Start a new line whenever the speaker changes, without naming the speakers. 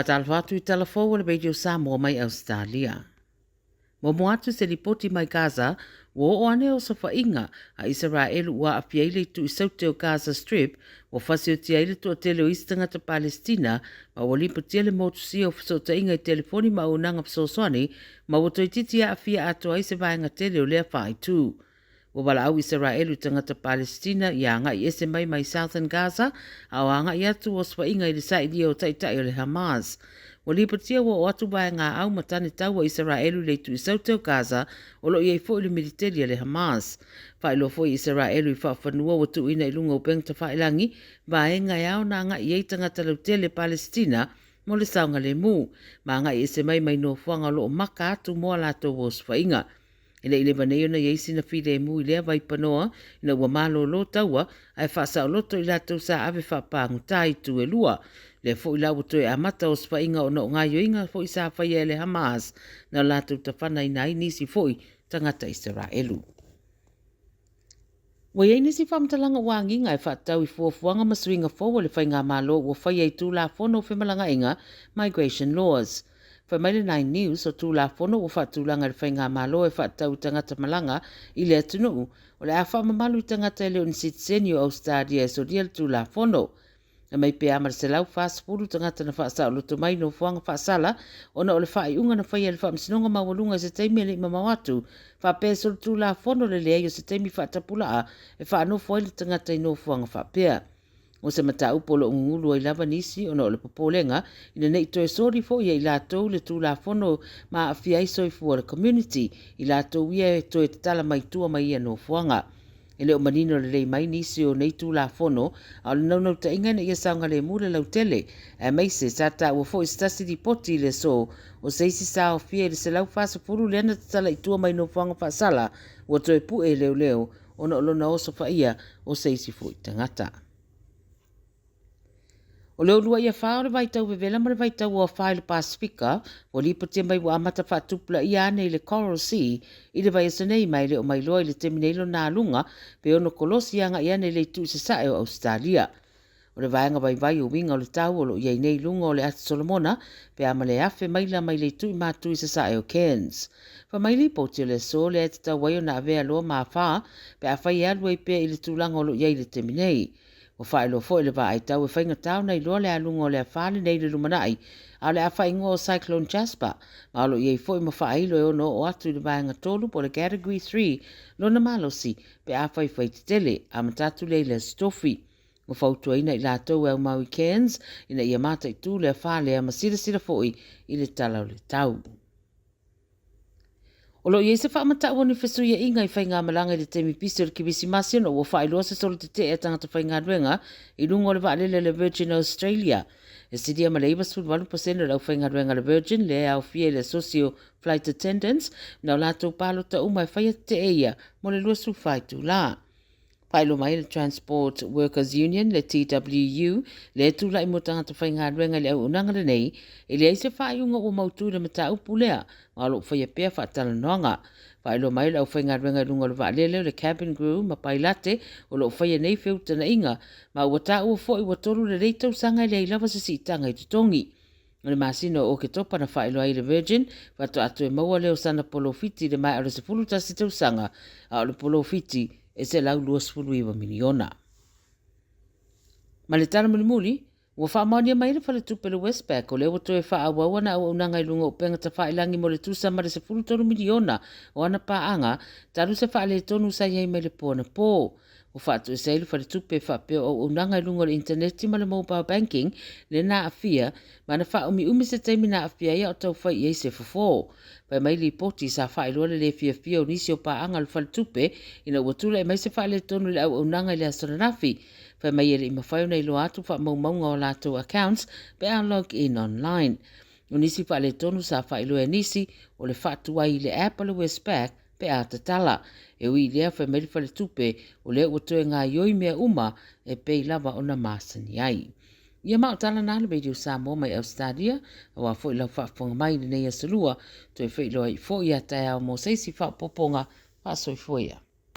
Tala Fou I Tala Fou le Radio Samoa mai Ausetalia. Mo moatu se ripoti mai Gaza, wo o ane o sa whainga a Israel ua apiaile tu I saute o Gaza Strip, wo whasi o tiaile tu o tele o istangata Palestina, ma wo lipa tiele motu si o whasota inga I telefoni ma o nanga psosoani, ma wo toi titi a afia ato a se vaenga tele o lea whai tu. Wo wala au Israel u tangata Palestina I anga I ese mai Southern Gaza, au anga I atu o swainga I le saidi o taitai o le Hamas. Wo lipatia wo atu bai ngā au matane tau o Israelu le tu I saute o Gaza o lo iei fo I le militeri le Hamas. Whai lo fo I Israelu I whawhanua o tu ina I lunga o pengta whailangi, vai ngai au na ngā iei tangata lautele Palestina mo le saunga le mu, ma ngā ese mai no fuanga lo o maka atu moa lato o swainga. Ina ile vaneo na iei sina fide mu I lea vai panoa, ina ua malo lo taua, ai whaasa o loto I lato sa ave whapangutai tu e lua. Le fo I lau toe a mata o swainga o no ngā yoinga fo I sa whaia le Hamas, na lato ta whana I nai nisi fo I tangata Israelu. Wa iei nisi whamtalanga wangi ngai whaatau I fuafuanga masuinga fo le whainga malo o whaia I tūla fono whemalanga inga migration laws. Whai maile 9 News o tūla fono o whaatulanga le whainga malo e whaatau tangata malanga I le atunu, o le a whamamalu I tangata leo ni sitseni o Ausetalia so ria le tūla fono. Na mai pe amar se lau whaasapuru tangata na whaasa o loto mai no fuanga whaasala, ona o le whai unga na whaia le whaamsinonga mawalunga se teimi le ima mawatu, whapea so le tūla fono le lea o se teimi whaatapula a, e wha no fwai le tangata I no fuanga whapea. O se mata upolo ngulu ai lava nisi ona o le popolenga, ina nei toe sori fo ia I lātou le tūla fono ma awhia iso I fua le community, I lātou ia e toe tala mai tua mai ia no fuanga. Ele o manino le lei mai nisi o nei tūla fono, a le naunau ta inga na ia saunga le mule lau tele, e meise sa ta ua fo I stasi di poti le so, o se isi sa o fia le se lau fasa furu le ana tala I tua mai no fuanga whaasala, ua toe pu e leo leo, ona o lona oso whaia o se isi fo I tangata. O leo lua ia whao le vaitau vevela ma le vaitau o whae le Pasifika, o lipatia mai wa amata whaatupula ia ane I le Coral Sea, I le vai asanei mai le o mai loa I le teminelo nā lunga, pe ono kolosi anga ia ane le tu se sae o Ausetalia. O le vaenga vai o winga o le tau o lo iei nei lunga o le ati Solomona, pe ama le afe mai la mai le tu I mātu I se sae o Cairns. Fa mai li poti o le so le ati tau wai o na avea loa maa wha, pe a whai alua I pea I le tūlanga o lo iei le teminei. O whae lo fo I le vai tau e whainga tau nei loa le alunga o le awhale nei le lumanai, a le a whaingo o Cyclone Jasper, ma lo iei fo I ma whaeilo e ono o atu I le vaenga tolu po le Category 3, lo na malosi, pe a whai te tele, a matatu le le stofi. O whautua ina I lātou e au Maui Cairns, ina ia mata I tū le awhale a masira fo I le tala o le tau. O lo iei se whaamata ua ni whesuia inga I whainga malanga I le temi pisi o le kibisi masino o whaeloa se solo te te e tangata whainga ruenga I lungo le waalele le Virgin Australia. E sidia ma le 1% o lau whainga ruenga le Virgin le au fie le socio flight attendants na o lātou palo ta umai whaia te eia mo le luasu whaitu la. Whaelo mai le Transport Workers Union, le TWU, le tūla I mo tangata whainga ruenga le au unanga le nei, e le aise whaiunga o mautu le mata upu lea, ma lo whaia pia whaatala noanga. Whaelo mai le au whainga ruenga lunga le waalele le cabin crew, ma pailate, o lo whaia nei whiuta na inga, ma ua tā ua fo I watoru le reitau sanga le ilawa sa si tanga I tutongi. Le masino o ke topa na whaelo ai le Virgin, whato atu e maua leo sana polofiti le mai ara se fuluta si tau sanga, a le polofiti, e se lau 2.2 miliona. Ma le tala muli, ua whaamaunia mai le whale tupe le Westpac o le o toe whaawawa na au unanga I lunga o penga ta whaelangi mo le tusa ma le se 3 miliona o ana paanga, taru se whaale tonu sa iei mai le pōna pō. O whaatu e seilu whale tupe whapeo o unanga I lunga le interneti ma le mobile banking le na afia, ma na wha se teimi na afia ia o tau whai iei se fofo. Pai mai li poti sa whaeloa le fia o nisi o paanga le whale tupe, ina ua tula e mai se whaale tonu le au unanga I le astronafi. Pai mai ere ima whaiu nei lo atu wha maunga o lātou accounts, pe a log in online. O nisi whaale tonu sa whaeloa e nisi, o le whaatua I le app o le Westpac, pe a tatala. E ui lea whai mai le whale tupe, o lea ua toe ngā ioi mea uma, e pei lava o na masani ai. Ia mau tala nāle Radio Samoa mai Ausetalia, a wā fo I lau whaafonga mai le nei asalua, toi whaeloa I fo I a tai au mo seisi whaapoponga, whaasoi foia.